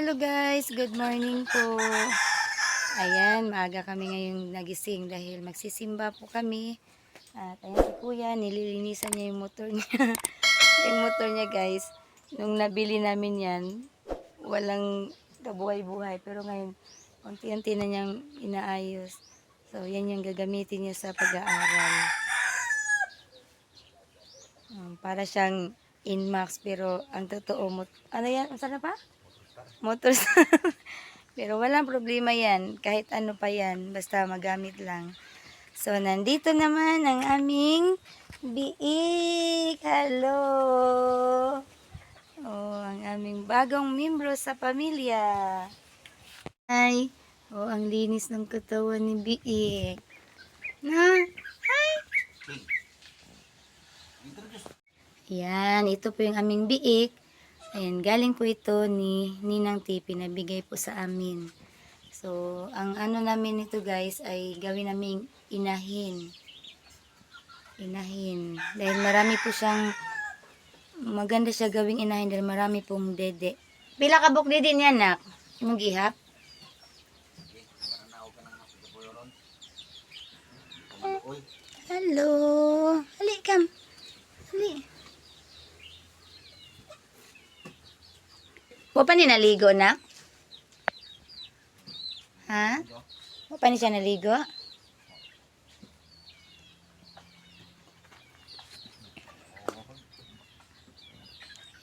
Hello guys, good morning po. Ayan, maaga kami ngayong nagising dahil magsisimba po kami. At ayan si kuya, nililinisan niya yung motor niya. Yung motor niya guys, nung nabili namin yan, walang kabuhay-buhay. Pero ngayon, unti-unti na niyang inaayos. So yan yung gagamitin niya sa pag-aaral. Para siyang Inmax pero ang totoo, ano yan? Saan na pa? Motor. Pero walang problema yan. Kahit ano pa yan. Basta magamit lang. So, nandito naman ang aming biik. Hello! Oh, ang aming bagong membro sa pamilya. Hi! Oh, ang linis ng katawan ni biik. Na? Hi! Yan, ito po yung aming biik. Ayan, galing po ito ni Ninang T, pinabigay po sa amin. So, ang ano namin ito guys ay gawin naming inahin. Inahin. Dahil marami po siyang, maganda siya gawing inahin dahil marami pong dede. Pila ka buk dede niya, nak? Mag-ihap? Hello! Hali, kam. Hali. Wa pa ni naligo na? Ha? Wa pa ni siya naligo?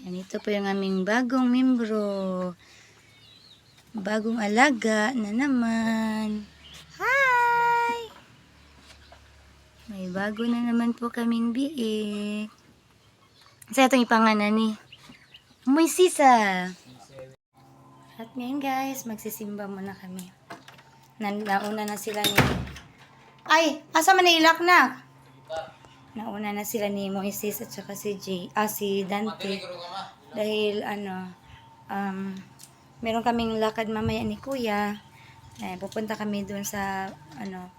Yan, ito po yung aming bagong membro. Bagong alaga na naman. Hi! May bago na naman po kaming biik. Sa itong ipanganan ni Moisisa. At ngayon guys, magsisimba muna kami. Nauna na sila ni... Ay! Asa man nailak na? Nauna na sila ni Moises at saka si Dante. Dahil meron kaming lakad mamaya ni Kuya. Pupunta kami doon sa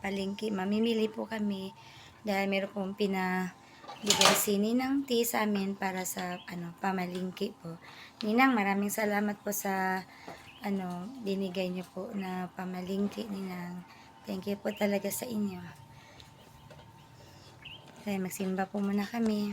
palengke. Mamimili po kami. Dahil meron pong pinabigay si Ninang T sa amin para sa pamalingki po. Ninang, maraming salamat po sa binigay niyo po na pamalingki, Ninang. Thank you po talaga sa inyo. Kaya magsimba po muna kami.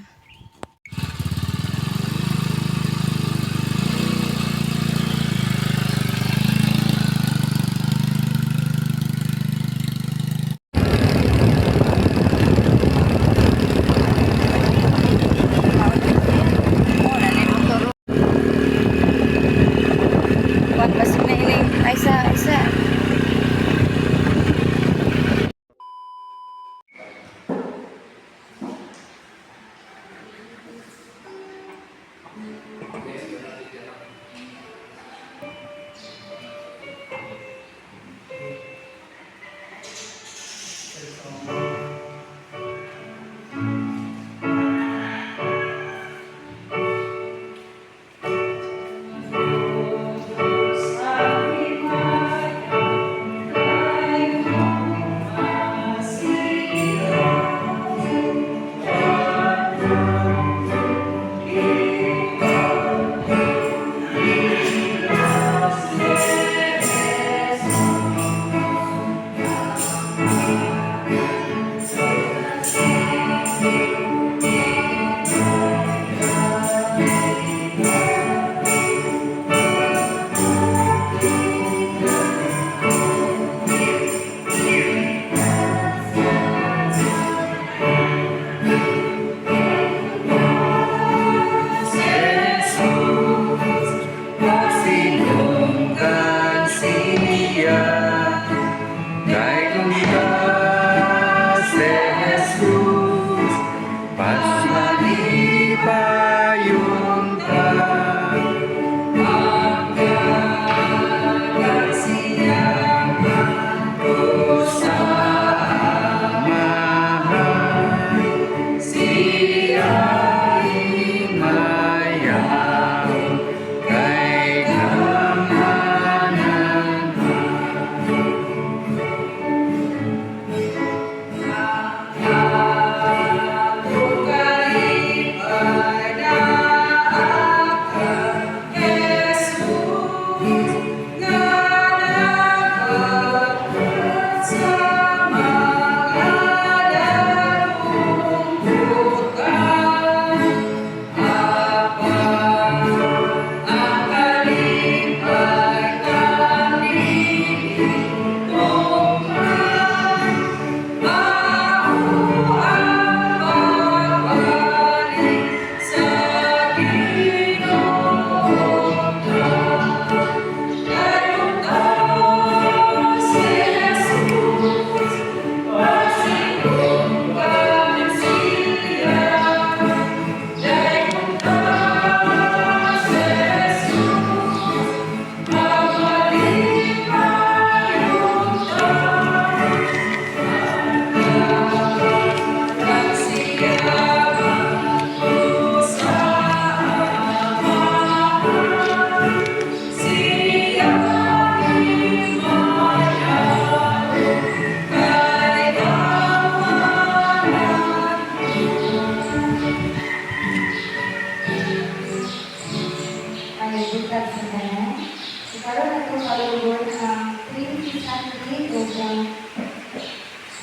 followers ng 20th century o ng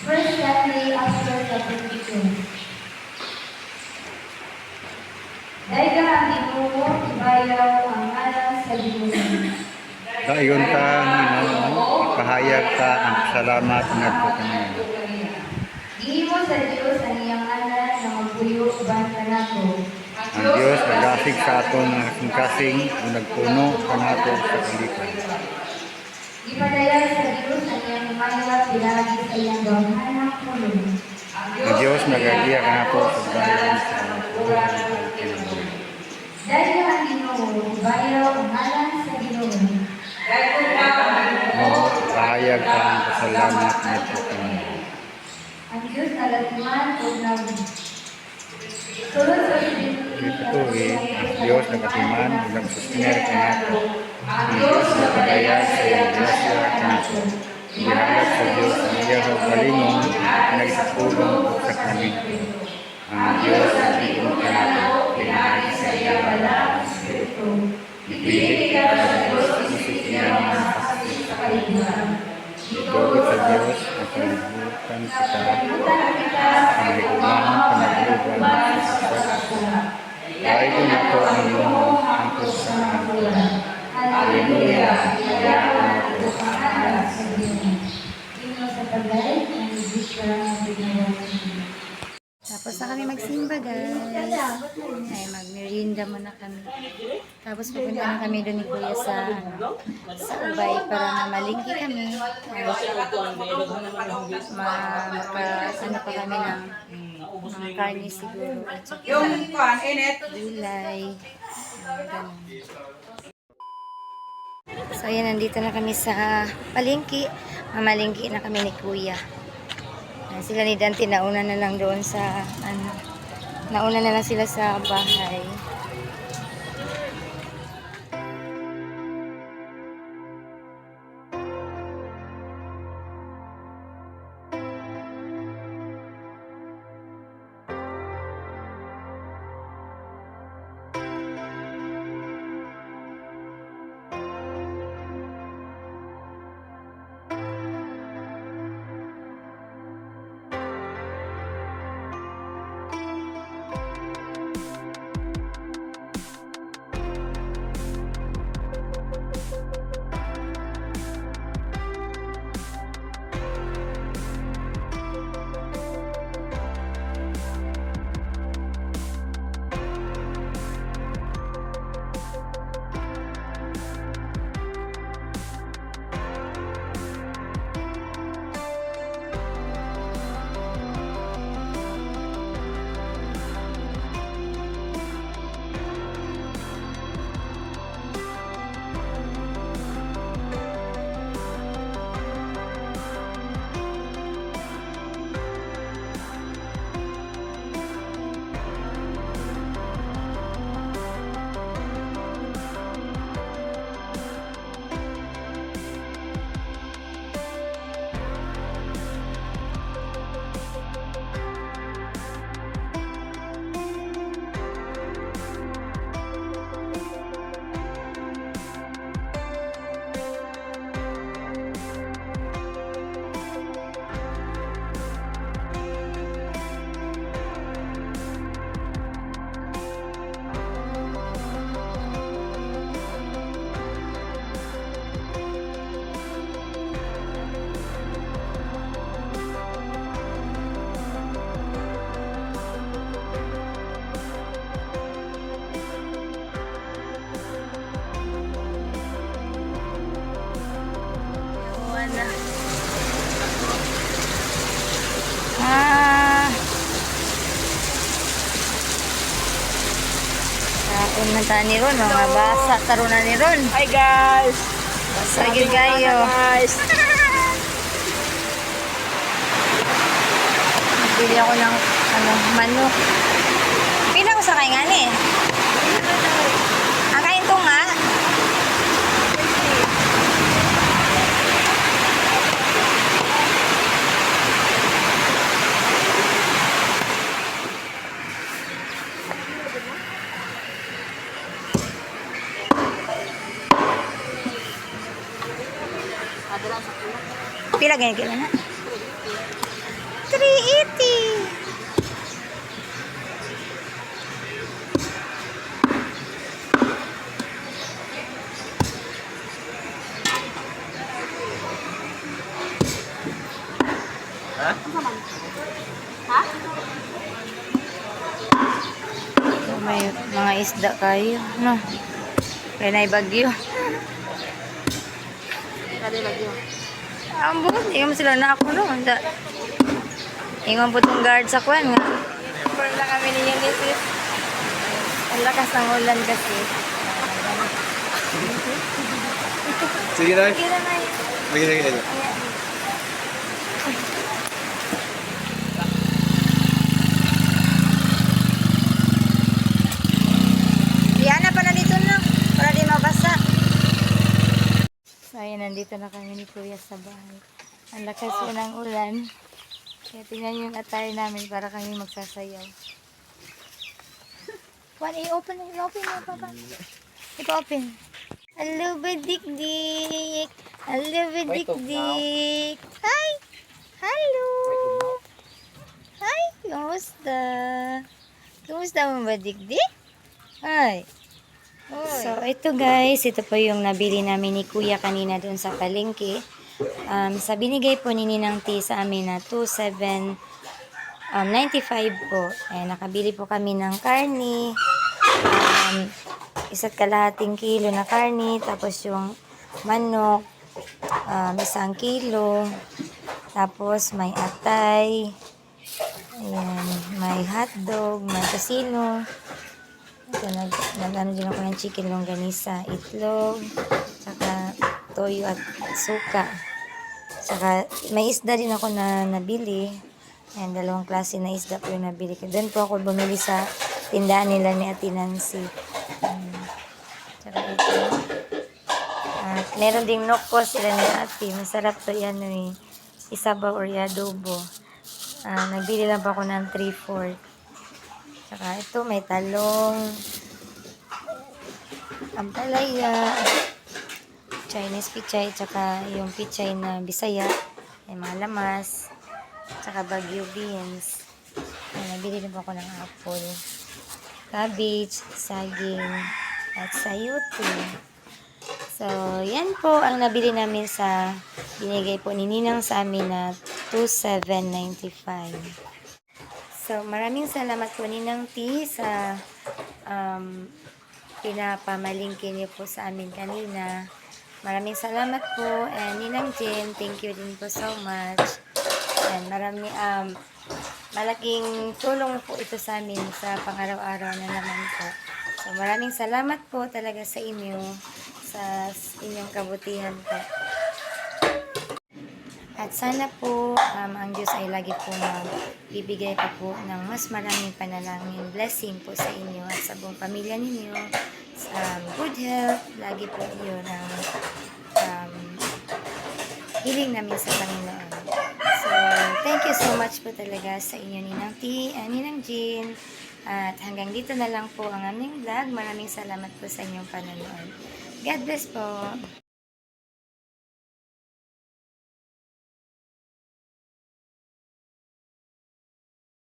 first Sunday after the Pentecost. Dahil ka ang Ginoo, ibayaw ang ngalan sa Ginoo. Dayon ka, ipahayag ka ang salamat ngadto kaniya. Gihimo sa Dios ang iyang ngalan na magpuyo uban kanato. Ang Dios nagasig sa aton nga kasing-kasing o nagpuno kanato sa kalipan. Ipadayag sa Dios ang iyang himaya pilagi sa iyang gawhanang pulo. Ang Dios nagagiya kanato sa bayan sa buwan. Dahil ka ang Ginoo, ibayaw ang ngalan sa Ginoo. Ipahayag ka ang pasalamat ngadto kaniya. Ang Diyos na latiman o sulod sa Ituloy, ang Diyos nagatiman o nagsustinir kanato. Ang Diyos napadayag sa iyang grasya kanato. Ihalad sa Diyos ang iyang kagalingong nagtutulong sa kami. Ang Diyos nagtulong kanato. Pinahagi sa iyang balang Espiritu. Ipilit ka sa Diyos isip niya ng sakit sa kalibutan. Itugot sa Diyos ang panagutan kita. Ang higlang panagutan sa sakit. Dahil ko na to ang iyong angkot sa angkulan. Hallelujah! Kaya ko na to ang alas sa Diyos. Ino sa taglay, ang ibig na binawa niya. Tapos na kami magsimba, guys. Ay, magmerienda muna kami. Tapos pupunta na kami doon ni Kuya sa Ubay para malingki kami. Ano pa kami ng mga karne siguro. At saka gulay. Ganun. So, ayan, nandito na kami sa palingki. Mamalingki na kami ni Kuya. Ayan, sila ni Dante, nauna na lang doon sa, nauna na lang sila sa bahay. Kaon man ta ni Ron, mga basa tarunan ni Ron. Hi guys! Basa gid kayo. Guys! Bili ako ng manok. Pila ko sa kay ngani? Ang kain to nga. Pila ganyan kila na? 380. So, may mga isda kayo, no? Kaya na bagyo. Ang bukod, ingon sila na ako, no? Ingon po itong guard sa kwan nga. Pero lang kami niya nisis. Ang lakas ng ulan kasi. Sige na. Sige na, Nay. Sige. Diana pa na dito na. Para di mabasa. So, ayan, nandito na kami ni Kuya sa bahay. Ang lakas po ng ulan. Kaya tingnan niyo yung attire namin para kami magsasayaw. Juan, i-open mo, Papa. I-open. Hello, Badikdik. Hello, Badikdik. Hi. Hello. Hi, kumusta? Kumusta mo, Badikdik? Hi. So, ito guys, ito po yung nabili namin ni Kuya kanina doon sa palengke. Sa binigay po ni Ninang T sa amin na 2,795 po. Nakabili po kami ng karni. 1.5 kilo na karni. Tapos yung manok, 1 kilo. Tapos may atay. Ayan, may hotdog, may casino. Ito, nag-ano din ako ng chicken longganisa, itlog, saka toyo at suka. Saka may isda din ako na nabili. Ayan, 2 klase na isda po yung nabili ko. Doon po ako bumili sa tindahan nila ni Ate Nancy. Saka ito. At meron ding noko sila ni Ate. Masarap to yan eh. Isabaw or adobo. Nagbili lang po ako ng 3/4. Saka ito, may talong, ampalaya, Chinese pichay, tsaka yung pichay na Bisaya, may mga lamas, tsaka Baguio beans. Nabili din po ako ng apple, cabbage, saging, at sayuti. So, yan po ang nabili namin sa binigay po ni Ninang sa amin na 2,795. So, maraming salamat po Ninang T sa pinapamalingkin niyo po sa amin kanina. Maraming salamat po. And Ninang Jen, thank you din po so much. And malaking tulong po ito sa amin sa pang-araw-araw na naman po. So, maraming salamat po talaga sa inyo, sa inyong kabutihan po. At sana po ang Diyos ay lagi po bibigay pa po ng mas maraming panalangin, blessing po sa inyo at sa buong pamilya ninyo, good health, lagi po yun ang hiling namin sa Panginoon. So, thank you so much po talaga sa inyo Ninang T and Ninang Jean. At hanggang dito na lang po ang aming vlog. Maraming salamat po sa inyong panonood. God bless po.